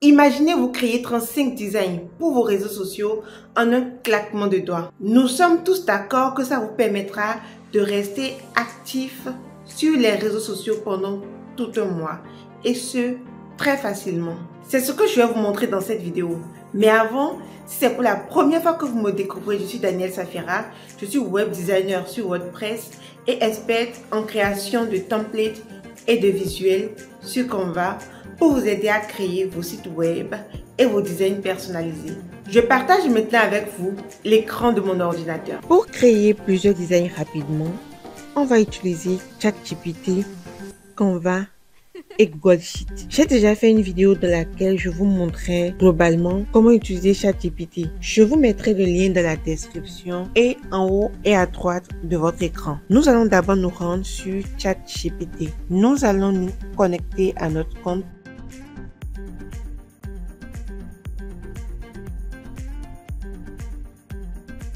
Imaginez vous créer 35 designs pour vos réseaux sociaux en un claquement de doigts. Nous sommes tous d'accord que ça vous permettra de rester actif sur les réseaux sociaux pendant tout un mois et ce, très facilement. C'est ce que je vais vous montrer dans cette vidéo. Mais avant, si c'est pour la première fois que vous me découvrez, je suis Danielle Safira, je suis web designer sur WordPress et experte en création de templates et de visuels sur Canva pour vous aider à créer vos sites web et vos designs personnalisés. Je partage maintenant avec vous l'écran de mon ordinateur. Pour créer plusieurs designs rapidement, on va utiliser ChatGPT, Canva et Google Sheet. J'ai déjà fait une vidéo dans laquelle je vous montrais globalement comment utiliser ChatGPT. Je vous mettrai le lien dans la description et en haut et à droite de votre écran. Nous allons d'abord nous rendre sur ChatGPT. Nous allons nous connecter à notre compte.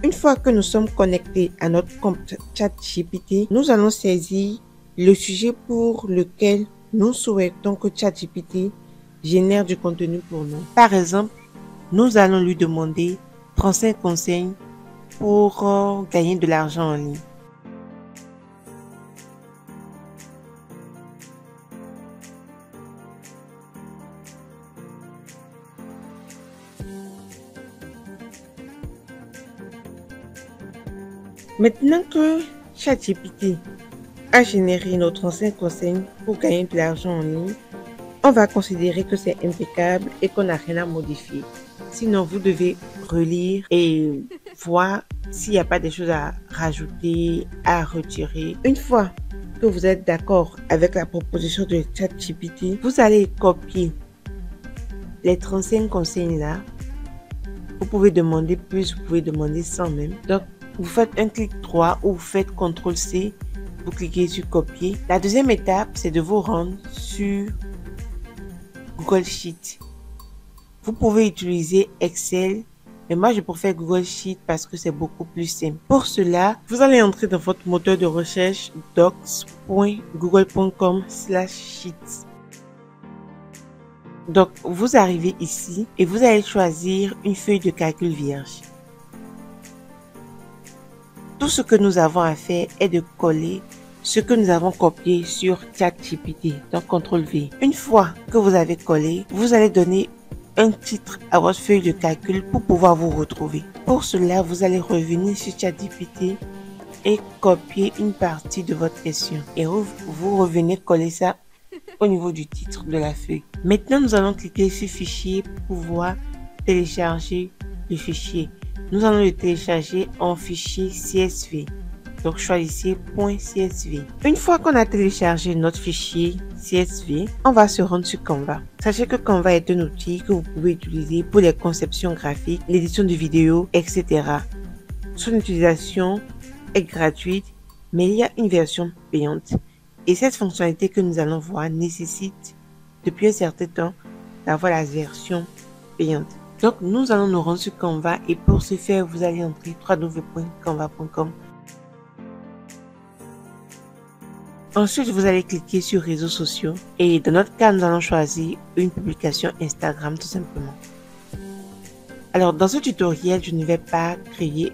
Une fois que nous sommes connectés à notre compte ChatGPT, nous allons saisir le sujet pour lequel nous souhaitons que ChatGPT génère du contenu pour nous. Par exemple, nous allons lui demander 35 conseils pour gagner de l'argent en ligne. Maintenant que ChatGPT a généré nos 35 conseils pour gagner de l'argent en ligne, on va considérer que c'est impeccable et qu'on n'a rien à modifier. Sinon, vous devez relire et voir s'il n'y a pas des choses à rajouter, à retirer. Une fois que vous êtes d'accord avec la proposition de ChatGPT, vous allez copier les 35 conseils là. Vous pouvez demander plus, vous pouvez demander 100 même. Donc, vous faites un clic droit ou vous faites CTRL-C, vous cliquez sur copier. La deuxième étape, c'est de vous rendre sur Google Sheet. Vous pouvez utiliser Excel, mais moi je préfère Google Sheet parce que c'est beaucoup plus simple. Pour cela, vous allez entrer dans votre moteur de recherche docs.google.com/sheets. Donc, vous arrivez ici et vous allez choisir une feuille de calcul vierge. Tout ce que nous avons à faire est de coller ce que nous avons copié sur ChatGPT. Donc, CTRL-V. Une fois que vous avez collé, vous allez donner un titre à votre feuille de calcul pour pouvoir vous retrouver. Pour cela, vous allez revenir sur ChatGPT et copier une partie de votre question. Et vous revenez coller ça au niveau du titre de la feuille. Maintenant, nous allons cliquer sur Fichier pour pouvoir télécharger le fichier. Nous allons le télécharger en fichier CSV. Donc, choisissez .csv. Une fois qu'on a téléchargé notre fichier CSV, on va se rendre sur Canva. Sachez que Canva est un outil que vous pouvez utiliser pour les conceptions graphiques, l'édition de vidéos, etc. Son utilisation est gratuite, mais il y a une version payante. Et cette fonctionnalité que nous allons voir nécessite, depuis un certain temps, d'avoir la version payante. Donc, nous allons nous rendre sur Canva et pour ce faire, vous allez entrer www.canva.com. Ensuite, vous allez cliquer sur réseaux sociaux et dans notre cas, nous allons choisir une publication Instagram tout simplement. Alors, dans ce tutoriel, je ne vais pas créer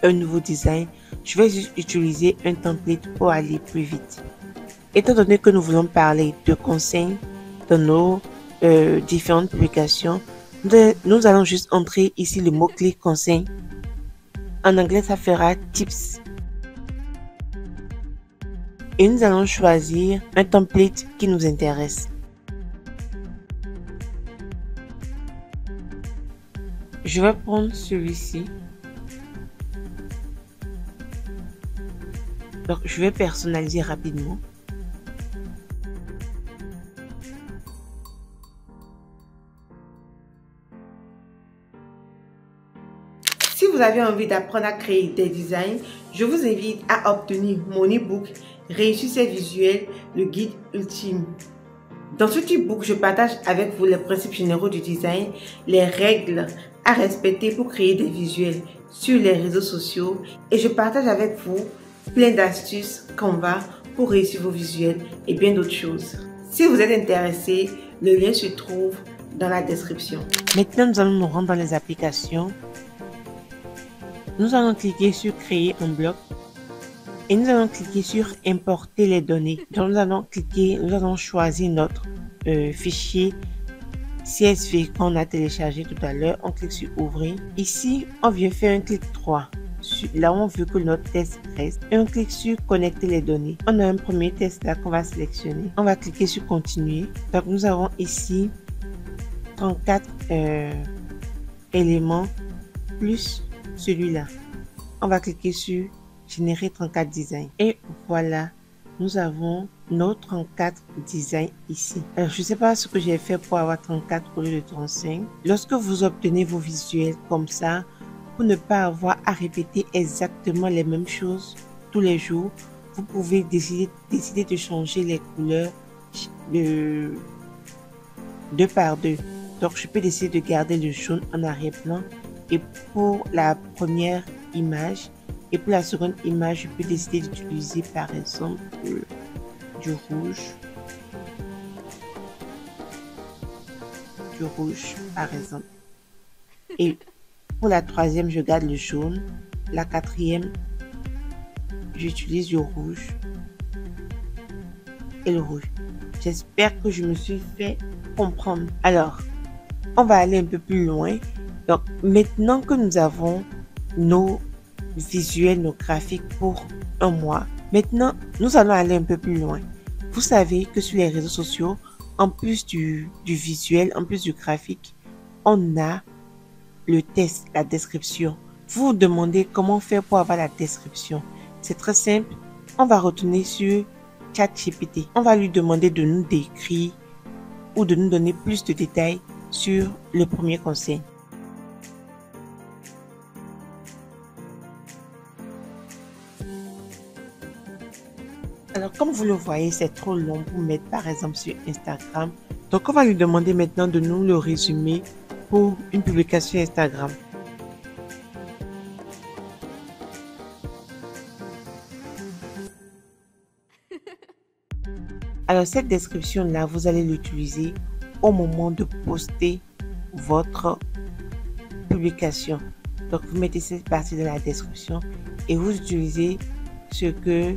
un nouveau design. Je vais juste utiliser un template pour aller plus vite. Étant donné que nous voulons parler de conseils dans nos différentes publications, nous allons juste entrer ici le mot-clé conseil. En anglais, ça fera tips. Et nous allons choisir un template qui nous intéresse. Je vais prendre celui-ci. Donc, je vais personnaliser rapidement. Si vous avez envie d'apprendre à créer des designs, je vous invite à obtenir mon e-book Réussir ses visuels, le guide ultime. Dans ce e-book, je partage avec vous les principes généraux du design, les règles à respecter pour créer des visuels sur les réseaux sociaux et je partage avec vous plein d'astuces Canva pour réussir vos visuels et bien d'autres choses. Si vous êtes intéressé, Le lien se trouve dans la description. Maintenant, nous allons nous rendre dans les applications. Nous allons cliquer sur créer un bloc et nous allons cliquer sur importer les données. Donc, nous allons choisir notre fichier CSV qu'on a téléchargé tout à l'heure. On clique sur ouvrir. Ici, on vient faire un clic droit. Là où on veut que notre test reste. Et on clique sur connecter les données. On a un premier test là qu'on va sélectionner. On va cliquer sur continuer. Donc, nous avons ici 34 éléments plus celui-là. On va cliquer sur générer 34 designs. Et voilà, nous avons nos 34 designs ici. Alors, je ne sais pas ce que j'ai fait pour avoir 34 au lieu de 35. Lorsque vous obtenez vos visuels comme ça, pour ne pas avoir à répéter exactement les mêmes choses tous les jours, vous pouvez décider de changer les couleurs de 2 par 2. Donc, je peux décider de garder le jaune en arrière-plan. Et pour la première image, et pour la seconde image, je peux décider d'utiliser par exemple du rouge. Du rouge, par exemple. Et pour la troisième, je garde le jaune. La quatrième, j'utilise du rouge et le rouge. J'espère que je me suis fait comprendre. Alors, on va aller un peu plus loin. Donc, maintenant que nous avons nos visuels, nos graphiques pour un mois, maintenant, nous allons aller un peu plus loin. Vous savez que sur les réseaux sociaux, en plus du visuel, en plus du graphique, on a le test, la description. Vous vous demandez comment faire pour avoir la description. C'est très simple. On va retourner sur ChatGPT. On va lui demander de nous décrire ou de nous donner plus de détails sur le premier conseil. Alors, comme vous le voyez, c'est trop long pour mettre par exemple sur Instagram. Donc, on va lui demander maintenant de nous le résumer pour une publication Instagram. Alors, cette description-là, vous allez l'utiliser au moment de poster votre publication. Donc, vous mettez cette partie de la description et vous utilisez ce que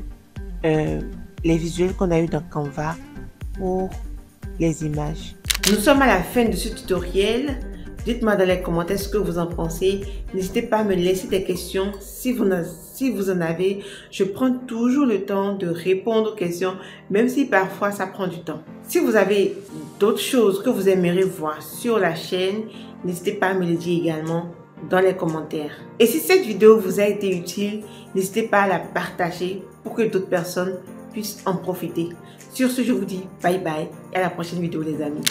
les visuels qu'on a eu dans Canva pour les images. Nous sommes à la fin de ce tutoriel. Dites-moi dans les commentaires ce que vous en pensez. N'hésitez pas à me laisser des questions si vous en avez. Je prends toujours le temps de répondre aux questions, même si parfois ça prend du temps. Si vous avez d'autres choses que vous aimeriez voir sur la chaîne, n'hésitez pas à me le dire également dans les commentaires. Et si cette vidéo vous a été utile, n'hésitez pas à la partager pour que d'autres personnes puissent en profiter. Sur ce, je vous dis bye bye et à la prochaine vidéo les amis.